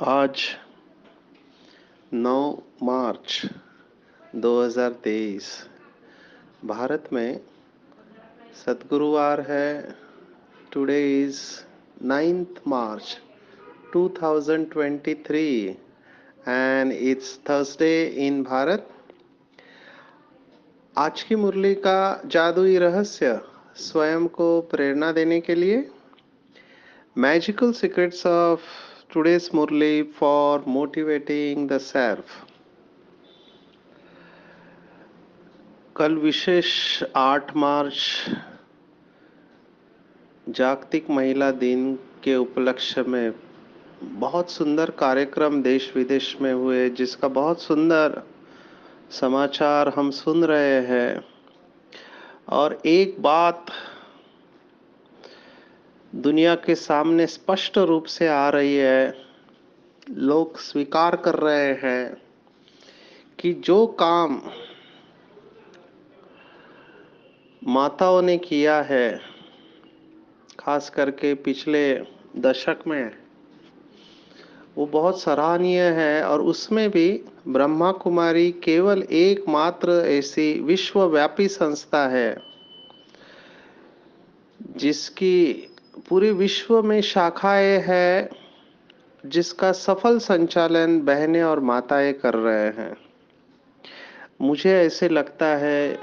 आज 9 मार्च 2023 भारत में सद्गुरुवार है। Today is 9th March 2023 and it's Thursday in Bharat. आज की मुरली का जादुई रहस्य स्वयं को प्रेरणा देने के लिए magical secrets of today's Murli for motivating the self. कल विशेष 8 मार्च जागतिक महिला दिन के उपलक्ष्य में बहुत सुंदर कार्यक्रम देश विदेश में हुए, जिसका बहुत सुंदर समाचार हम सुन रहे हैं। और एक बात दुनिया के सामने स्पष्ट रूप से आ रही है, लोग स्वीकार कर रहे हैं कि जो काम माताओं ने किया है, खास करके पिछले दशक में, वो बहुत सराहनीय है। और उसमें भी ब्रह्मा कुमारी केवल एकमात्र ऐसी विश्वव्यापी संस्था है जिसकी पूरे विश्व में शाखाएं हैं, जिसका सफल संचालन बहनें और माताएं कर रहे हैं। मुझे ऐसे लगता है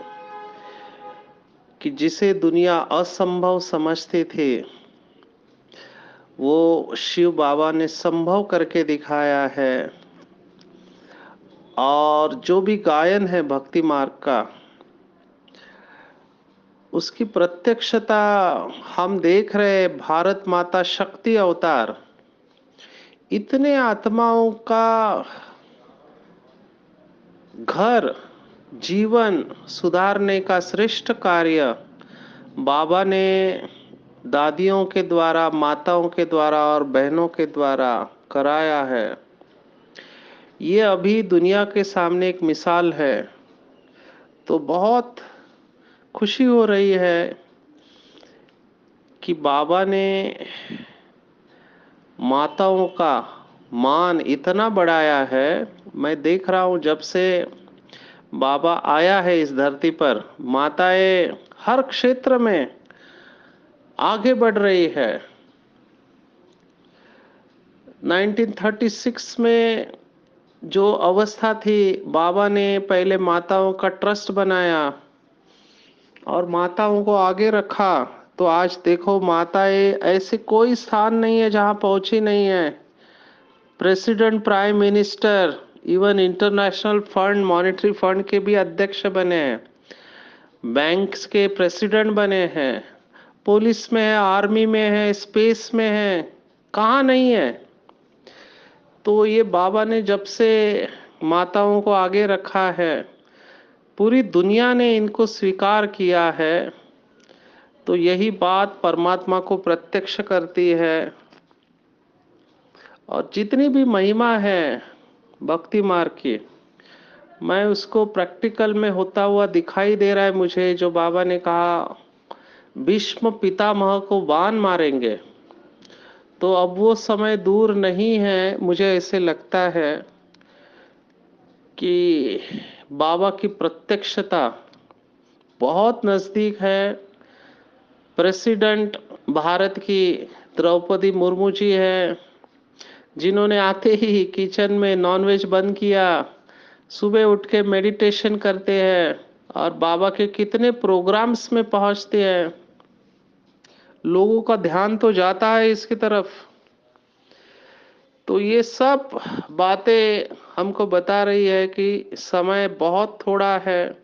कि जिसे दुनिया असंभव समझती थी, वो शिव बाबा ने संभव करके दिखाया है। और जो भी गायन है भक्ति मार्ग का, उसकी प्रत्यक्षता हम देख रहे। भारत माता शक्ति अवतार इतने आत्माओं का घर जीवन सुधारने का श्रेष्ठ कार्य बाबा ने दादियों के द्वारा, माताओं के द्वारा और बहनों के द्वारा कराया है। ये अभी दुनिया के सामने एक मिसाल है। तो बहुत खुशी हो रही है कि बाबा ने माताओं का मान इतना बढ़ाया है। मैं देख रहा हूं जब से बाबा आया है इस धरती पर, माताएं हर क्षेत्र में आगे बढ़ रही है। 1936 में जो अवस्था थी, बाबा ने पहले माताओं का ट्रस्ट बनाया और माताओं को आगे रखा। तो आज देखो, माताएं ऐसे कोई स्थान नहीं है जहां पहुंची नहीं है। President, prime minister, even international fund, monetary fund के भी अध्यक्ष बने हैं, बैंक्स के प्रेसिडेंट बने हैं, पुलिस में है, आर्मी में है, स्पेस में है, कहाँ नहीं है। तो ये बाबा ने जब से माताओं को आगे रखा है, पूरी दुनिया ने इनको स्वीकार किया है। तो यही बात परमात्मा को प्रत्यक्ष करती है। और जितनी भी महिमा है भक्ति मार्ग की, मैं उसको प्रैक्टिकल में होता हुआ दिखाई दे रहा है मुझे। जो बाबा ने कहा भीष्म पितामह को बाण मारेंगे, तो अब वो समय दूर नहीं है। मुझे ऐसे लगता है कि बाबा की प्रत्यक्षता बहुत नजदीक है। प्रेसिडेंट भारत की द्रौपदी मुर्मू जी है, जिन्होंने आते ही किचन में नॉनवेज बंद किया, सुबह उठ के मेडिटेशन करते हैं और बाबा के कितने प्रोग्राम्स में पहुंचते हैं। लोगों का ध्यान तो जाता है इसकी तरफ। तो ये सब बातें हमको बता रही है कि समय बहुत थोड़ा है।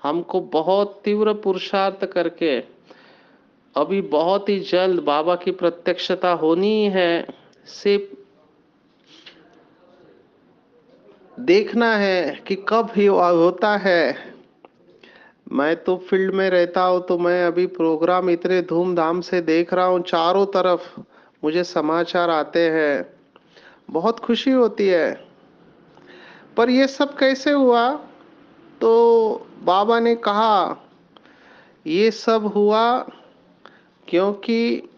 हमको बहुत तीव्र पुरुषार्थ करके अभी बहुत ही जल्द बाबा की प्रत्यक्षता होनी है। सिर्फ देखना है कि कब ही होता है। मैं तो फील्ड में रहता हूँ, तो मैं अभी प्रोग्राम इतने धूमधाम से देख रहा हूँ, चारों तरफ मुझे समाचार आते हैं, बहुत खुशी होती है। पर ये सब कैसे हुआ? तो बाबा ने कहा ये सब हुआ क्योंकि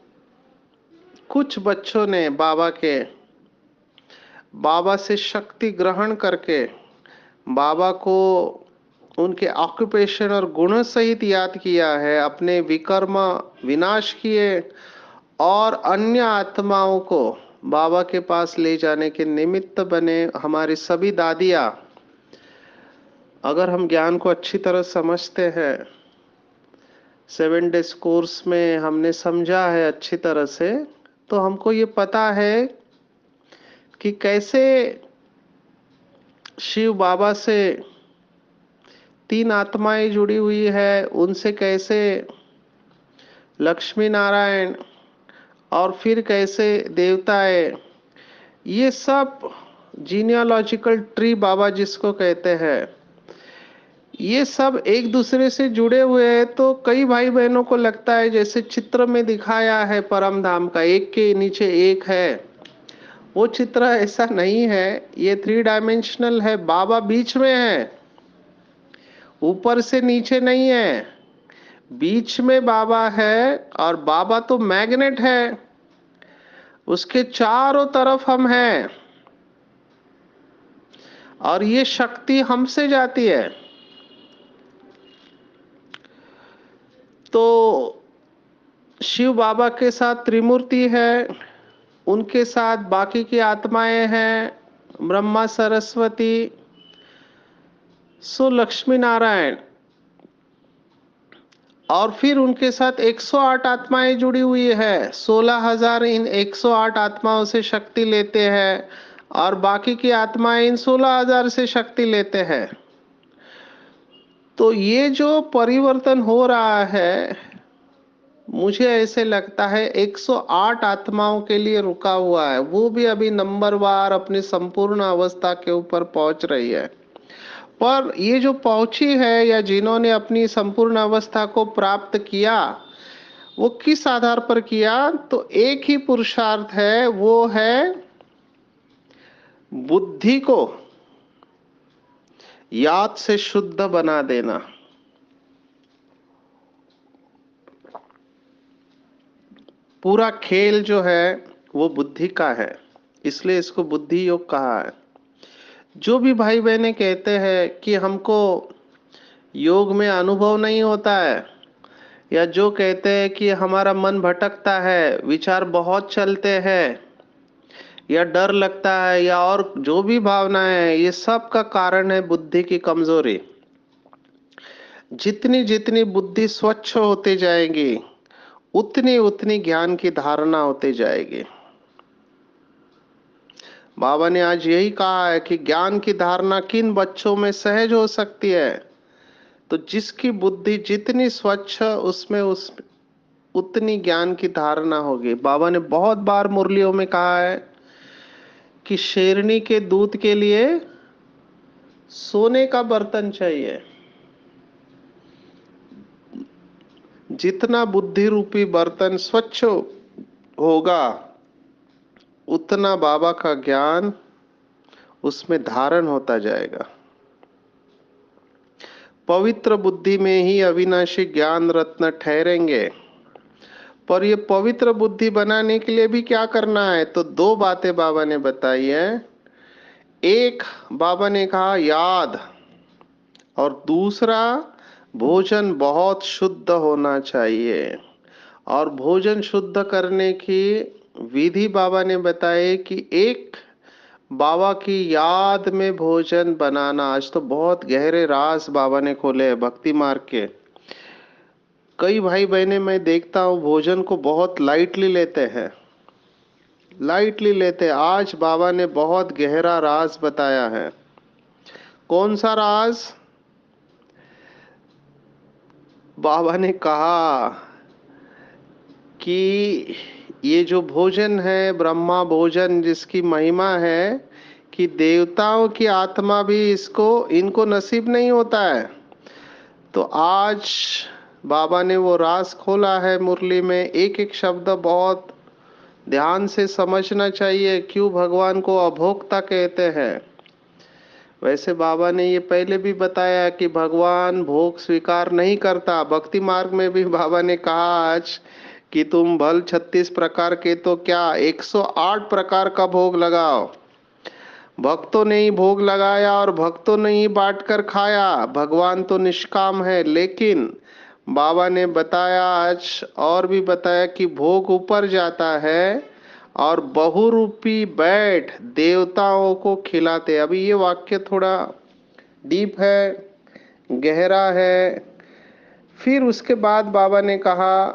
कुछ बच्चों ने बाबा के बाबा से शक्ति ग्रहण करके बाबा को उनके ऑक्यूपेशन और गुणों सहित याद किया है, अपने विकर्म विनाश किए और अन्य आत्माओं को बाबा के पास ले जाने के निमित्त बने। हमारी सभी दादियाँ, अगर हम ज्ञान को अच्छी तरह समझते हैं, 7 डेज कोर्स में हमने समझा है अच्छी तरह से, तो हमको ये पता है कि कैसे शिव बाबा से 3 आत्माएं जुड़ी हुई है, उनसे कैसे लक्ष्मी नारायण और फिर कैसे देवताएं, ये सब जीनियोलॉजिकल ट्री बाबा जिसको कहते हैं, ये सब एक दूसरे से जुड़े हुए हैं। तो कई भाई बहनों को लगता है जैसे चित्र में दिखाया है परम धाम का, एक के नीचे एक है। वो चित्र ऐसा नहीं है, ये 3 डायमेंशनल है। बाबा बीच में है, ऊपर से नीचे नहीं है, बीच में बाबा है। और बाबा तो मैग्नेट है, उसके चारों तरफ हम हैं और ये शक्ति हमसे जाती है। तो शिव बाबा के साथ त्रिमूर्ति है, उनके साथ बाकी की आत्माएं हैं, ब्रह्मा सरस्वती, सो लक्ष्मी नारायण, और फिर उनके साथ 108 आत्माएं जुड़ी हुई है। 16,000 इन 108 आत्माओं से शक्ति लेते हैं और बाकी की आत्माएं इन 16,000 से शक्ति लेते हैं। तो ये जो परिवर्तन हो रहा है, मुझे ऐसे लगता है 108 आत्माओं के लिए रुका हुआ है, वो भी अभी नंबरवार अपनी संपूर्ण अवस्था के ऊपर पहुंच रही है। पर ये जो पहुंची है या जिन्होंने अपनी संपूर्ण अवस्था को प्राप्त किया, वो किस आधार पर किया? तो एक ही पुरुषार्थ है, वो है बुद्धि को याद से शुद्ध बना देना। पूरा खेल जो है वो बुद्धि का है, इसलिए इसको बुद्धि योग कहा है। जो भी भाई बहनें कहते हैं कि हमको योग में अनुभव नहीं होता है, या जो कहते हैं कि हमारा मन भटकता है, विचार बहुत चलते हैं, या डर लगता है, या और जो भी भावनाएं हैं, ये सब का कारण है बुद्धि की कमजोरी। जितनी जितनी बुद्धि स्वच्छ होती जाएगी, उतनी उतनी ज्ञान की धारणा होती जाएगी। बाबा ने आज यही कहा है कि ज्ञान की धारणा किन बच्चों में सहज हो सकती है? तो जिसकी बुद्धि जितनी स्वच्छ, उसमें उतनी ज्ञान की धारणा होगी। बाबा ने बहुत बार मुरलियों में कहा है कि शेरनी के दूध के लिए सोने का बर्तन चाहिए। जितना बुद्धि रूपी बर्तन स्वच्छ होगा, उतना बाबा का ज्ञान उसमें धारण होता जाएगा। पवित्र बुद्धि में ही अविनाशी ज्ञान रत्न ठहरेंगे। पर ये पवित्र बुद्धि बनाने के लिए भी क्या करना है? तो 2 बातें बाबा ने बताई है। एक, बाबा ने कहा याद, और दूसरा भोजन बहुत शुद्ध होना चाहिए। और भोजन शुद्ध करने की विधि बाबा ने बताई कि एक, बाबा की याद में भोजन बनाना। आज तो बहुत गहरे राज बाबा ने खोले हैं भक्ति मार्ग के। कई भाई बहने मैं देखता हूँ भोजन को बहुत लाइटली लेते हैं, लाइटली लेते हैं। आज बाबा ने बहुत गहरा राज बताया है। कौन सा राज? बाबा ने कहा कि ये जो भोजन है, ब्रह्मा भोजन, जिसकी महिमा है कि देवताओं की आत्मा भी इनको नसीब नहीं होता है। तो आज बाबा ने वो राज खोला है मुरली में। एक एक शब्द बहुत ध्यान से समझना चाहिए, क्यों भगवान को अभोक्ता कहते हैं। वैसे बाबा ने ये पहले भी बताया कि भगवान भोग स्वीकार नहीं करता। भक्ति मार्ग में भी बाबा ने कहा आज कि तुम भल 36 प्रकार के तो क्या 108 प्रकार का भोग लगाओ। भक्तों ने ही भोग लगाया और भक्तों ने ही बांट कर खाया। भगवान तो निष्काम है, लेकिन बाबा ने बताया आज और भी बताया कि भोग ऊपर जाता है और बहुरूपी बैठ देवताओं को खिलाते। अभी ये वाक्य थोड़ा डीप है, गहरा है। फिर उसके बाद बाबा ने कहा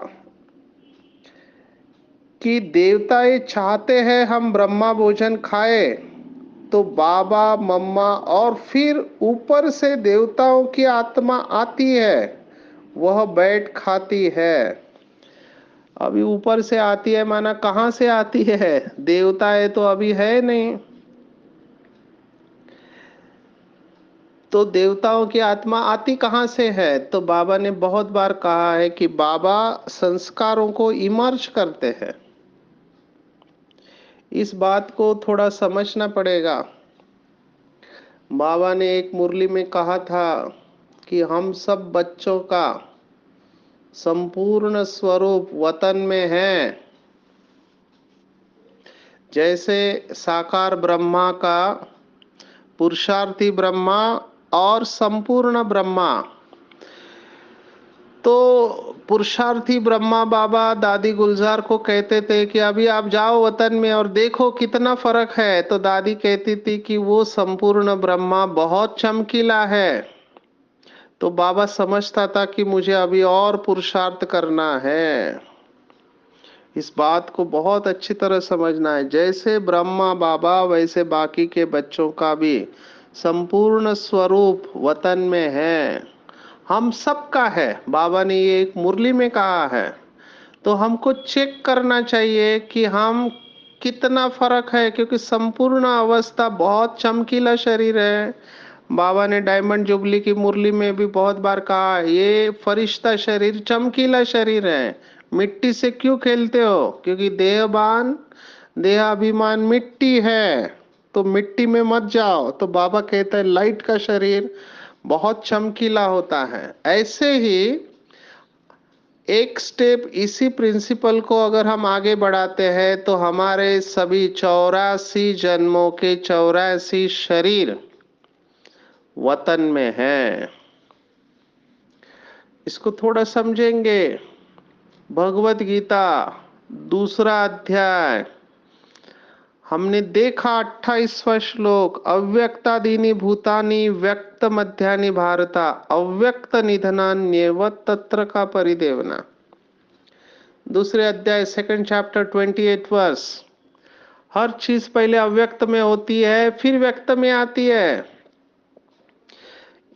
कि देवता ये चाहते हैं हम ब्रह्मा भोजन खाए, तो बाबा मम्मा और फिर ऊपर से देवताओं की आत्मा आती है, वह बैठ खाती है। अभी ऊपर से आती है माना कहाँ से आती है? देवता है तो अभी है नहीं, तो देवताओं की आत्मा आती कहाँ से है? तो बाबा ने बहुत बार कहा है कि बाबा संस्कारों को इमर्ज करते हैं। इस बात को थोड़ा समझना पड़ेगा। बाबा ने एक मुरली में कहा था कि हम सब बच्चों का संपूर्ण स्वरूप वतन में है। जैसे साकार ब्रह्मा का पुरुषार्थी ब्रह्मा और संपूर्ण ब्रह्मा, तो पुरुषार्थी ब्रह्मा बाबा दादी गुलजार को कहते थे कि अभी आप जाओ वतन में और देखो कितना फर्क है। तो दादी कहती थी कि वो संपूर्ण ब्रह्मा बहुत चमकीला है। तो बाबा समझता था कि मुझे अभी और पुरुषार्थ करना है। इस बात को बहुत अच्छी तरह समझना है। जैसे ब्रह्मा बाबा वैसे बाकी के बच्चों का भी संपूर्ण स्वरूप वतन में है, हम सबका है। बाबा ने ये एक मुरली में कहा है। तो हमको चेक करना चाहिए कि हम कितना फर्क है, क्योंकि संपूर्ण अवस्था बहुत चमकीला शरीर है। बाबा ने डायमंड जुबली की मुरली में भी बहुत बार कहा ये फरिश्ता शरीर चमकीला शरीर है। मिट्टी से क्यों खेलते हो? क्योंकि देहबान देहाभिमान मिट्टी है, तो मिट्टी में मत जाओ। तो बाबा कहता है लाइट का शरीर बहुत चमकीला होता है। ऐसे ही एक स्टेप इसी प्रिंसिपल को अगर हम आगे बढ़ाते हैं तो हमारे सभी 84 जन्मों के 84 शरीर वतन में है। इसको थोड़ा समझेंगे। भगवत गीता दूसरा अध्याय हमने देखा 28वां श्लोक, अव्यक्तादीनि भूतानि व्यक्त मध्यानि भारता अव्यक्त निधनान्येव तत्र का परिदेवना। दूसरे अध्याय सेकंड चैप्टर 28 वर्स। हर चीज पहले अव्यक्त में होती है फिर व्यक्त में आती है।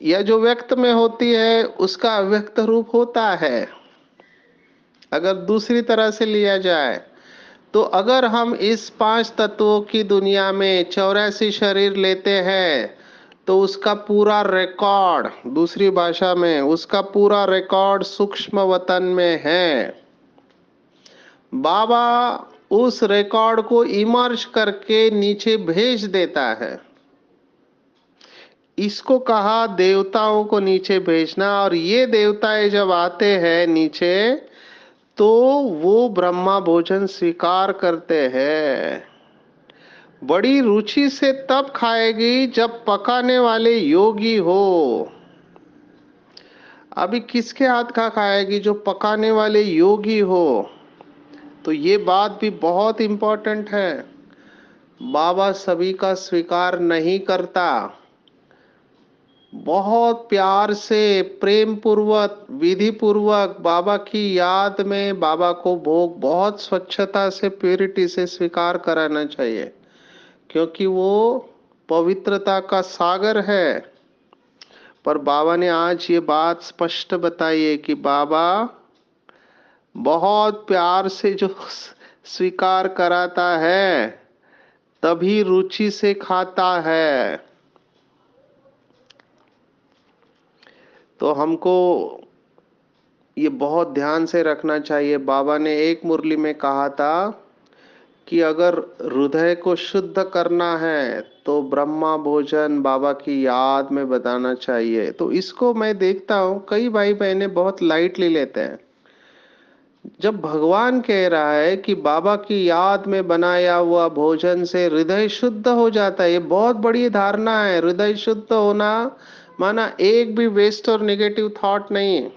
यह जो व्यक्त में होती है उसका अव्यक्त रूप होता है। अगर दूसरी तरह से लिया जाए तो अगर हम इस 5 तत्वों की दुनिया में 84 शरीर लेते हैं तो उसका पूरा रिकॉर्ड, दूसरी भाषा में उसका पूरा रिकॉर्ड सूक्ष्म वतन में है। बाबा उस रिकॉर्ड को इमर्ज करके नीचे भेज देता है। इसको कहा देवताओं को नीचे भेजना। और ये देवताएं जब आते हैं नीचे तो वो ब्रह्मा भोजन स्वीकार करते हैं। बड़ी रुचि से तब खाएगी जब पकाने वाले योगी हो। अभी किसके हाथ का खाएगी? जो पकाने वाले योगी हो। तो ये बात भी बहुत इंपॉर्टेंट है। बाबा सभी का स्वीकार नहीं करता। बहुत प्यार से प्रेम पूर्वक विधि पूर्वक बाबा की याद में बाबा को भोग बहुत स्वच्छता से प्यूरिटी से स्वीकार कराना चाहिए, क्योंकि वो पवित्रता का सागर है। पर बाबा ने आज ये बात स्पष्ट बताई है कि बाबा बहुत प्यार से जो स्वीकार कराता है तभी रुचि से खाता है। तो हमको ये बहुत ध्यान से रखना चाहिए। बाबा ने एक मुरली में कहा था कि अगर हृदय को शुद्ध करना है तो ब्रह्मा भोजन बाबा की याद में बताना चाहिए। तो इसको मैं देखता हूँ कई भाई बहने बहुत लाइटली लेते हैं। जब भगवान कह रहा है कि बाबा की याद में बनाया हुआ भोजन से हृदय शुद्ध हो जाता है, ये बहुत बड़ी धारणा है। हृदय शुद्ध होना माना एक भी वेस्ट और नेगेटिव थॉट नहीं।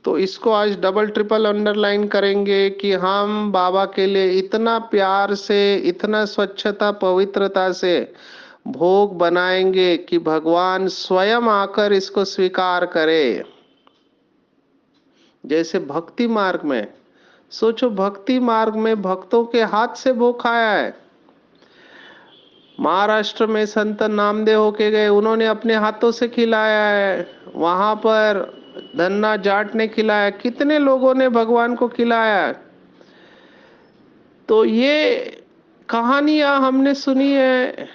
तो इसको आज डबल ट्रिपल अंडरलाइन करेंगे कि हम बाबा के लिए इतना प्यार से, इतना स्वच्छता पवित्रता से भोग बनाएंगे कि भगवान स्वयं आकर इसको स्वीकार करे। जैसे भक्ति मार्ग में सोचो, भक्ति मार्ग में भक्तों के हाथ से भोग खाया है। महाराष्ट्र में संत नामदेव होके गए, उन्होंने अपने हाथों से खिलाया है। वहां पर धन्ना जाट ने खिलाया, कितने लोगों ने भगवान को खिलाया है। तो ये कहानियां हमने सुनी है।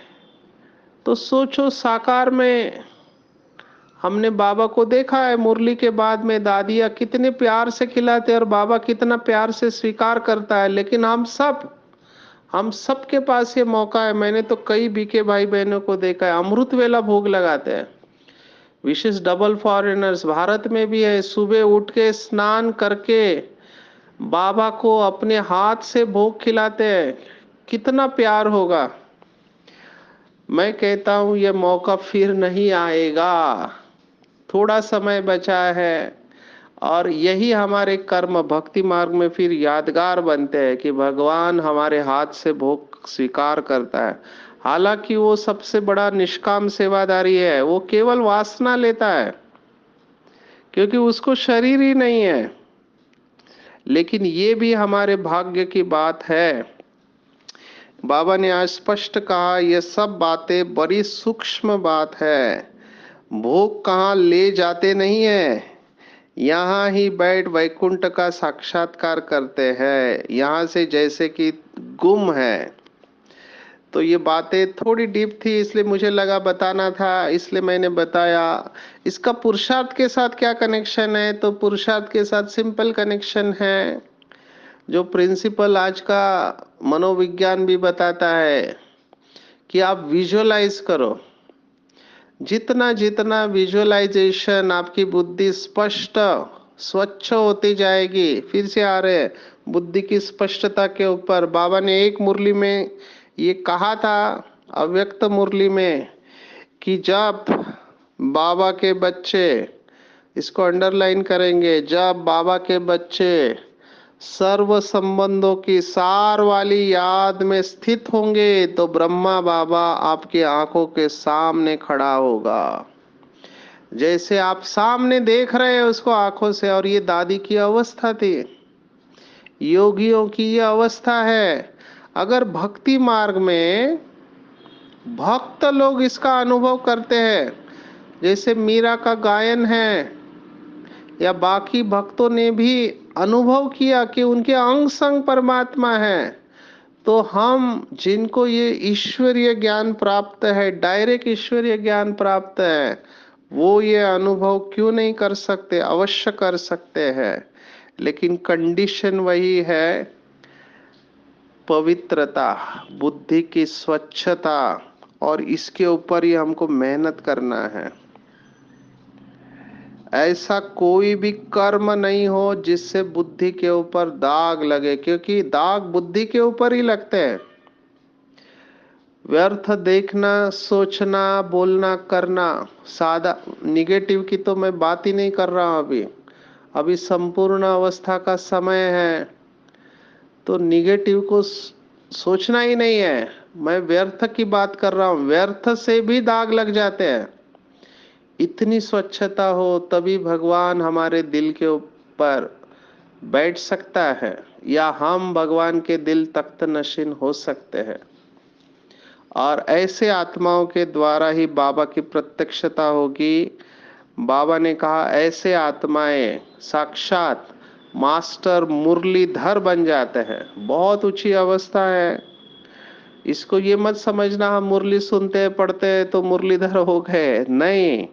तो सोचो, साकार में हमने बाबा को देखा है। मुरली के बाद में दादिया कितने प्यार से खिलाते और बाबा कितना प्यार से स्वीकार करता है। लेकिन हम सब के पास ये मौका है। मैंने तो कई बीके भाई बहनों को देखा है, अमृत वेला भोग लगाते हैं। विशेष डबल फॉरेनर्स भारत में भी है, सुबह उठ के स्नान करके बाबा को अपने हाथ से भोग खिलाते हैं। कितना प्यार होगा। मैं कहता हूं ये मौका फिर नहीं आएगा। थोड़ा समय बचा है और यही हमारे कर्म भक्ति मार्ग में फिर यादगार बनते हैं कि भगवान हमारे हाथ से भोग स्वीकार करता है। हालांकि वो सबसे बड़ा निष्काम सेवादारी है, वो केवल वासना लेता है क्योंकि उसको शरीर ही नहीं है। लेकिन ये भी हमारे भाग्य की बात है। बाबा ने आज स्पष्ट कहा, ये सब बातें बड़ी सूक्ष्म बात है। भोग कहाँ ले जाते नहीं है, यहाँ ही बैठ वैकुंठ का साक्षात्कार करते हैं, यहाँ से जैसे कि गुम है। तो ये बातें थोड़ी डीप थी, इसलिए मुझे लगा बताना था, इसलिए मैंने बताया। इसका पुरुषार्थ के साथ क्या कनेक्शन है? तो पुरुषार्थ के साथ सिंपल कनेक्शन है, जो प्रिंसिपल आज का मनोविज्ञान भी बताता है कि आप विजुअलाइज करो। जितना जितना विजुअलाइजेशन आपकी बुद्धि स्पष्ट स्वच्छ होती जाएगी। फिर से आ रहे हैं बुद्धि की स्पष्टता के ऊपर। बाबा ने एक मुरली में ये कहा था, अव्यक्त मुरली में, कि जब बाबा के बच्चे, इसको अंडरलाइन करेंगे, जब बाबा के बच्चे सर्व संबंधों की सार वाली याद में स्थित होंगे तो ब्रह्मा बाबा आपकी आंखों के सामने खड़ा होगा। जैसे आप सामने देख रहे हैं उसको आंखों से। और ये दादी की अवस्था थी, योगियों की ये अवस्था है। अगर भक्ति मार्ग में भक्त लोग इसका अनुभव करते हैं, जैसे मीरा का गायन है, या बाकी भक्तों ने भी अनुभव किया कि उनके अंग संग परमात्मा है, तो हम जिनको ये ईश्वरीय ज्ञान प्राप्त है, डायरेक्ट ईश्वरीय ज्ञान प्राप्त है, वो ये अनुभव क्यों नहीं कर सकते? अवश्य कर सकते हैं। लेकिन कंडीशन वही है, पवित्रता, बुद्धि की स्वच्छता, और इसके ऊपर ही हमको मेहनत करना है। ऐसा कोई भी कर्म नहीं हो जिससे बुद्धि के ऊपर दाग लगे, क्योंकि दाग बुद्धि के ऊपर ही लगते हैं। व्यर्थ देखना, सोचना, बोलना, करना, सादा निगेटिव की तो मैं बात ही नहीं कर रहा हूं। अभी संपूर्ण अवस्था का समय है, तो निगेटिव को सोचना ही नहीं है। मैं व्यर्थ की बात कर रहा हूं, व्यर्थ से भी दाग लग जाते हैं। इतनी स्वच्छता हो तभी भगवान हमारे दिल के ऊपर बैठ सकता है, या हम भगवान के दिल तख्त नशीन हो सकते हैं। और ऐसे आत्माओं के द्वारा ही बाबा की प्रत्यक्षता होगी। बाबा ने कहा, ऐसे आत्माएं साक्षात मास्टर मुरलीधर बन जाते हैं। बहुत ऊंची अवस्था है। इसको ये मत समझना हम मुरली सुनते पढ़ते तो मुरलीधर हो गए, नहीं।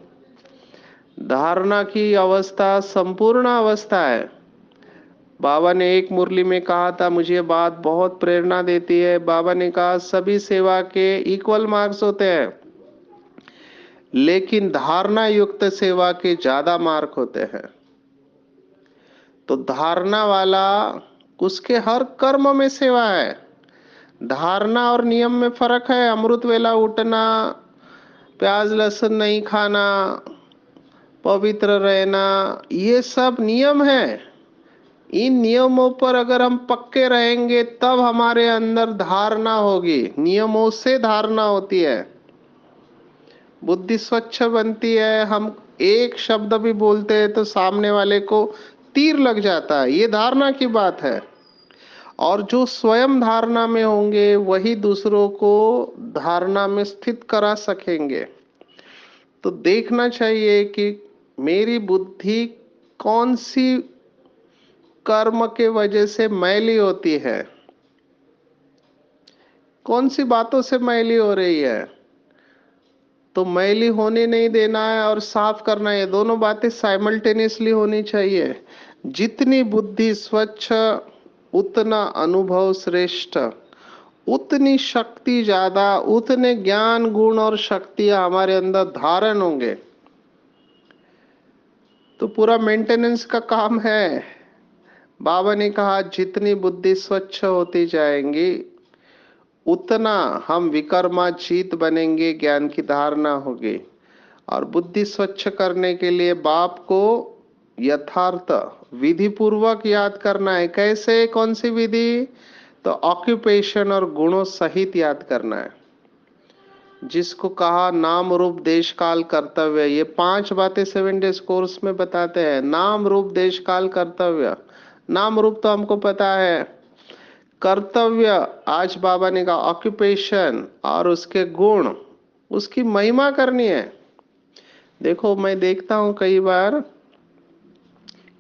धारणा की अवस्था संपूर्ण अवस्था है। बाबा ने एक मुरली में कहा था, मुझे बात बहुत प्रेरणा देती है। बाबा ने कहा, सभी सेवा के इक्वल मार्क्स होते हैं, लेकिन धारणा युक्त सेवा के ज्यादा मार्क होते हैं। तो धारणा वाला, उसके हर कर्म में सेवा है। धारणा और नियम में फर्क है। अमृत वेला उठना, प्याज लहसुन नहीं खाना, पवित्र रहना, ये सब नियम है। इन नियमों पर अगर हम पक्के रहेंगे तब हमारे अंदर धारणा होगी। नियमों से धारणा होती है, बुद्धि स्वच्छ बनती है। हम एक शब्द भी बोलते हैं तो सामने वाले को तीर लग जाता है, ये धारणा की बात है। और जो स्वयं धारणा में होंगे वही दूसरों को धारणा में स्थित करा सकेंगे। तो देखना चाहिए कि मेरी बुद्धि कौन सी कर्म के वजह से मैली होती है, कौन सी बातों से मैली हो रही है। तो मैली होने नहीं देना है और साफ करना है, ये दोनों बातें साइमल्टेनियसली होनी चाहिए। जितनी बुद्धि स्वच्छ उतना अनुभव श्रेष्ठ, उतनी शक्ति ज्यादा, उतने ज्ञान गुण और शक्तियां हमारे अंदर धारण होंगे। तो पूरा मेंटेनेंस का काम है। बाबा ने कहा जितनी बुद्धि स्वच्छ होती जाएंगी उतना हम विकर्माजीत बनेंगे, ज्ञान की धारणा होगी। और बुद्धि स्वच्छ करने के लिए बाप को यथार्थ विधि पूर्वक याद करना है। कैसे, कौन सी विधि? तो ऑक्यूपेशन और गुणों सहित याद करना है। जिसको कहा नाम रूप देश काल कर्तव्य, ये 5 बातें 7 डेज कोर्स में बताते हैं। नाम रूप देश काल कर्तव्य। नाम रूप तो हमको पता है, कर्तव्य आज बाबा ने कहा ऑक्यूपेशन, और उसके गुण, उसकी महिमा करनी है। देखो मैं देखता हूं कई बार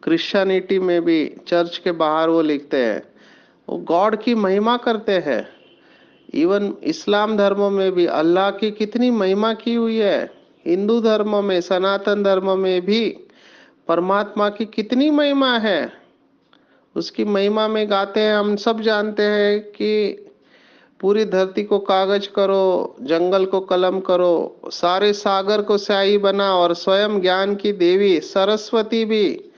क्रिश्चियनिटी में भी, चर्च के बाहर वो लिखते हैं, वो गॉड की महिमा करते हैं। इवन इस्लाम धर्म में भी अल्लाह की कितनी महिमा की हुई है। हिंदू धर्म में, सनातन धर्म में भी परमात्मा की कितनी महिमा है। उसकी महिमा में गाते हैं। हम सब जानते हैं कि पूरी धरती को कागज करो, जंगल को कलम करो, सारे सागर को स्याही बना, और स्वयं ज्ञान की देवी सरस्वती भी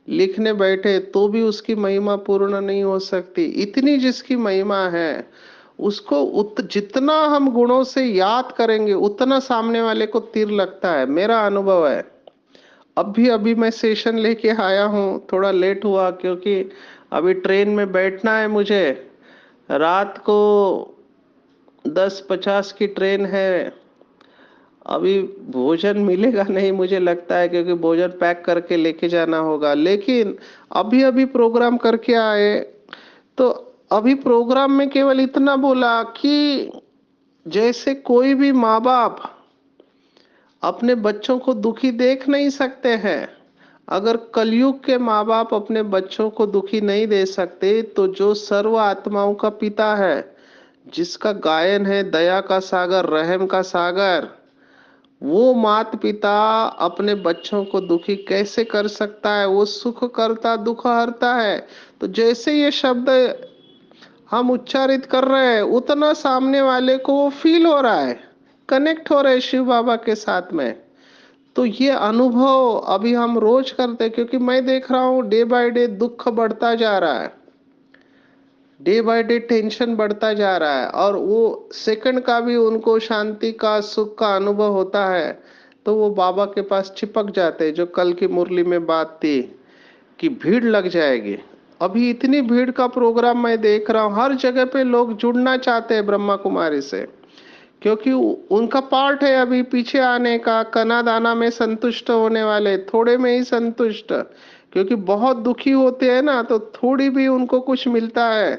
लिखने बैठे तो भी उसकी महिमा पूर्ण नहीं हो सकती। इतनी जिसकी महिमा है, उसको जितना हम गुणों से याद करेंगे उतना सामने वाले को तीर लगता है। मेरा अनुभव है। अभी अभी मैं सेशन लेके आया हूँ, थोड़ा लेट हुआ क्योंकि अभी ट्रेन में बैठना है मुझे। रात को 10:50 की ट्रेन है। अभी भोजन मिलेगा नहीं मुझे लगता है, क्योंकि भोजन पैक करके लेके जाना होगा। लेकिन अभी अभी प्रोग्राम करके आए, तो अभी प्रोग्राम में केवल इतना बोला कि जैसे कोई भी माँ बाप अपने बच्चों को दुखी देख नहीं सकते हैं, अगर कलयुग के माँ बाप अपने बच्चों को दुखी नहीं दे सकते, तो जो सर्व आत्माओं का पिता है, जिसका गायन है दया का सागर, रहम का सागर, वो माता पिता अपने बच्चों को दुखी कैसे कर सकता है? वो सुख करता दुख हरता है। तो जैसे ये शब्द हम उच्चारित कर रहे हैं उतना सामने वाले को वो फील हो रहा है, कनेक्ट हो रहे हैं शिव बाबा के साथ में। तो ये अनुभव अभी हम रोज करते हैं, क्योंकि मैं देख रहा हूँ डे बाय डे दुख बढ़ता जा रहा है, डे बाय डे टेंशन बढ़ता जा रहा है, और वो सेकंड का भी उनको शांति का सुख का अनुभव होता है तो वो बाबा के पास चिपक जाते हैं। जो कल की मुरली में बात थी कि भीड़ लग जाएगी, अभी इतनी भीड़ का प्रोग्राम मैं देख रहा हूँ, हर जगह पे लोग जुड़ना चाहते हैं ब्रह्मा कुमारी से, क्योंकि उनका पार्ट है अभी पीछे आने का। कना दाना में संतुष्ट होने वाले, थोड़े में ही संतुष्ट, क्योंकि बहुत दुखी होते हैं ना, तो थोड़ी भी उनको कुछ मिलता है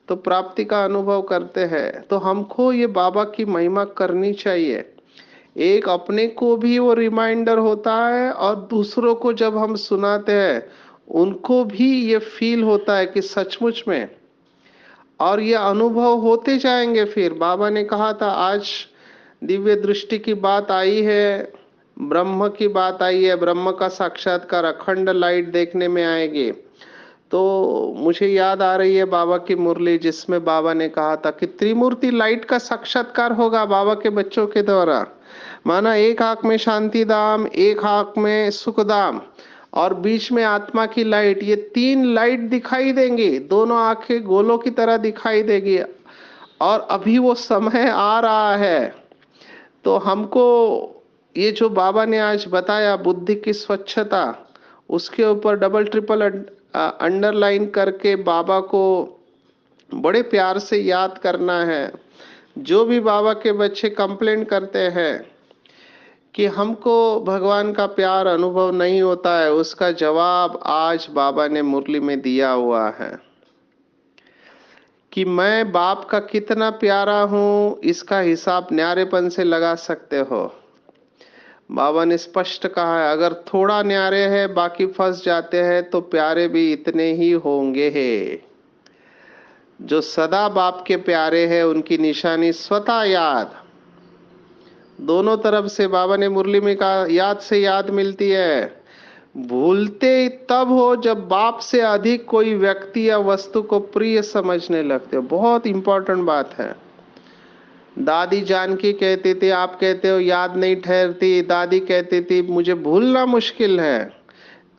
तो प्राप्ति का अनुभव करते हैं। तो हमको ये बाबा की महिमा करनी चाहिए। एक अपने को भी वो रिमाइंडर होता है, और दूसरों को जब हम सुनाते हैं उनको भी ये फील होता है कि सचमुच में, और ये अनुभव होते जाएंगे। फिर बाबा ने कहा था आज दिव्य दृष्टि की बात आई है, ब्रह्म की बात आई है, ब्रह्म का साक्षात्कार अखंड लाइट देखने में आएगी। तो मुझे याद आ रही है बाबा की मुरली, जिसमें बाबा ने कहा था कि त्रिमूर्ति लाइट का साक्षात्कार होगा बाबा के बच्चों के द्वारा। माना एक आंख में शांति धाम, एक आंख में सुख धाम, और बीच में आत्मा की लाइट, ये 3 लाइट दिखाई देंगी, दोनों आंखें गोलों की तरह दिखाई देगी। और अभी वो समय आ रहा है, तो हमको ये जो बाबा ने आज बताया बुद्धि की स्वच्छता, उसके ऊपर डबल ट्रिपल अंडरलाइन करके बाबा को बड़े प्यार से याद करना है। जो भी बाबा के बच्चे कंप्लेंट करते हैं कि हमको भगवान का प्यार अनुभव नहीं होता है, उसका जवाब आज बाबा ने मुरली में दिया हुआ है कि मैं बाप का कितना प्यारा हूं, इसका हिसाब न्यारेपन से लगा सकते हो। बाबा ने स्पष्ट कहा है, अगर थोड़ा न्यारे है बाकी फंस जाते हैं तो प्यारे भी इतने ही होंगे। जो सदा बाप के प्यारे हैं उनकी निशानी स्वतः याद। दोनों तरफ से बाबा ने मुरली में कहा, याद से याद मिलती है। भूलते तब हो जब बाप से अधिक कोई व्यक्ति या वस्तु को प्रिय समझने लगते हो। बहुत इंपॉर्टेंट बात है। दादी जानकी कहती थी, आप कहते हो याद नहीं ठहरती, दादी कहती थी मुझे भूलना मुश्किल है।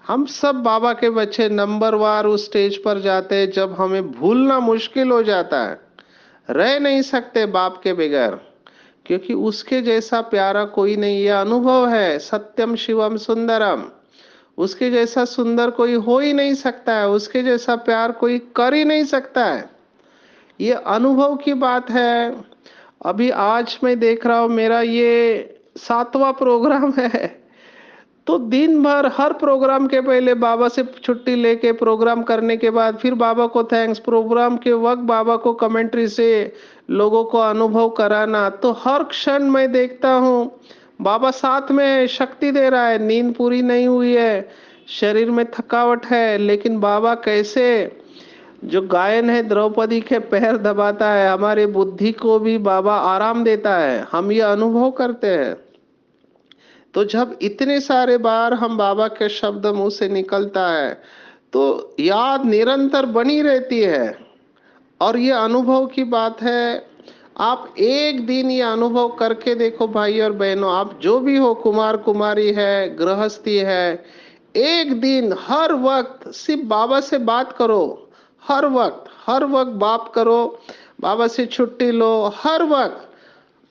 हम सब बाबा के बच्चे नंबर वार उस स्टेज पर जाते हैं जब हमें भूलना मुश्किल हो जाता है, रह नहीं सकते बाप के बगैर, क्योंकि उसके जैसा प्यारा कोई नहीं। यह अनुभव है, सत्यम शिवम सुंदरम। उसके जैसा सुंदर कोई हो ही नहीं सकता है, उसके जैसा प्यार कोई कर ही नहीं सकता है। ये अनुभव की बात है। अभी आज मैं देख रहा हूं, मेरा ये 7वां प्रोग्राम है। तो दिन भर हर प्रोग्राम के पहले बाबा से छुट्टी लेके प्रोग्राम करने के बाद फिर बाबा को थैंक्स, प्रोग्राम के वक्त बाबा को कमेंट्री से लोगों को अनुभव कराना। तो हर क्षण मैं देखता हूँ बाबा साथ में शक्ति दे रहा है। नींद पूरी नहीं हुई है, शरीर में थकावट है, लेकिन बाबा कैसे जो गायन है द्रौपदी के पैर दबाता है, हमारे बुद्धि को भी बाबा आराम देता है, हम ये अनुभव करते हैं। तो जब इतने सारे बार हम बाबा के शब्द मुंह से निकलता है तो याद निरंतर बनी रहती है। और ये अनुभव की बात है। आप एक दिन ये अनुभव करके देखो भाई और बहनों, आप जो भी हो, कुमार कुमारी है, गृहस्थी है, एक दिन हर वक्त सिर्फ बाबा से बात करो। हर वक्त बात करो, बाबा से छुट्टी लो। हर वक्त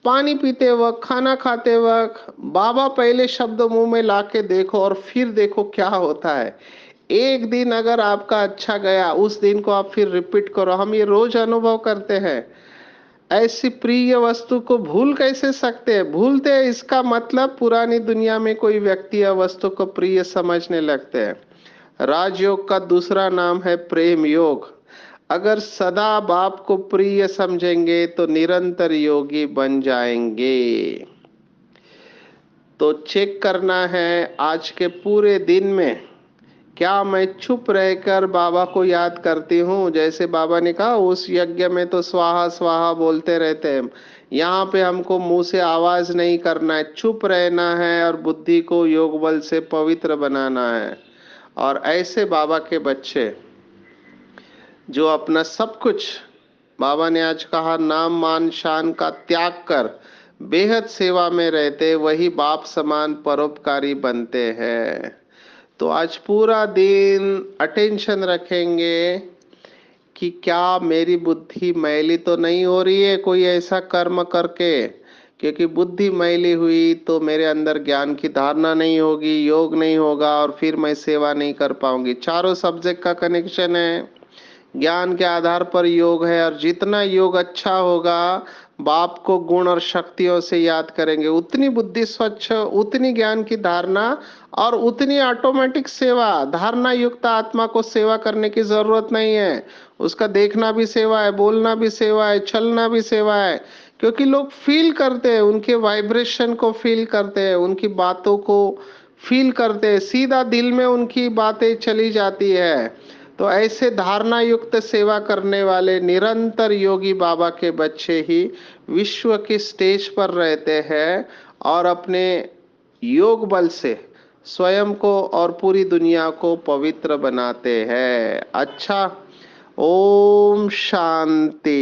पानी पीते वक्त, खाना खाते वक्त बाबा पहले शब्द मुंह में लाके देखो और फिर देखो क्या होता है। एक दिन अगर आपका अच्छा गया, उस दिन को आप फिर रिपीट करो। हम ये रोज अनुभव करते हैं। ऐसी प्रिय वस्तु को भूल कैसे सकते हैं? भूलते हैं इसका मतलब पुरानी दुनिया में कोई व्यक्ति या वस्तु को प्रिय समझने लगते हैं। राजयोग का दूसरा नाम है प्रेम योग। अगर सदा बाप को प्रिय समझेंगे तो निरंतर योगी बन जाएंगे। तो चेक करना है आज के पूरे दिन में क्या मैं चुप रहकर बाबा को याद करती हूँ। जैसे बाबा ने कहा उस यज्ञ में तो स्वाहा स्वाहा बोलते रहते हैं, यहाँ पे हमको मुंह से आवाज नहीं करना है, चुप रहना है और बुद्धि को योग बल से पवित्र बनाना है। और ऐसे बाबा के बच्चे जो अपना सब कुछ, बाबा ने आज कहा, नाम मान शान का त्याग कर बेहद सेवा में रहते, वही बाप समान परोपकारी बनते हैं। तो आज पूरा दिन अटेंशन रखेंगे कि क्या मेरी बुद्धि मैली तो नहीं हो रही है कोई ऐसा कर्म करके, क्योंकि बुद्धि मैली हुई तो मेरे अंदर ज्ञान की धारणा नहीं होगी, योग नहीं होगा और फिर मैं सेवा नहीं कर पाऊंगी। चारों सब्जेक्ट का कनेक्शन है, ज्ञान के आधार पर योग है। और जितना योग अच्छा होगा, बाप को गुण और शक्तियों से याद करेंगे, उतनी बुद्धि स्वच्छ, उतनी ज्ञान की धारणा और उतनी ऑटोमेटिक सेवा। धारणा युक्त आत्मा को सेवा करने की जरूरत नहीं है, उसका देखना भी सेवा है, बोलना भी सेवा है, चलना भी सेवा है। क्योंकि लोग फील करते हैं, उनके वाइब्रेशन को फील करते हैं, उनकी बातों को फील करते हैं, सीधा दिल में उनकी बातें चली जाती है। तो ऐसे धारणा युक्त सेवा करने वाले निरंतर योगी बाबा के बच्चे ही विश्व के स्टेज पर रहते हैं और अपने योग बल से स्वयं को और पूरी दुनिया को पवित्र बनाते हैं। अच्छा, ओम शांति।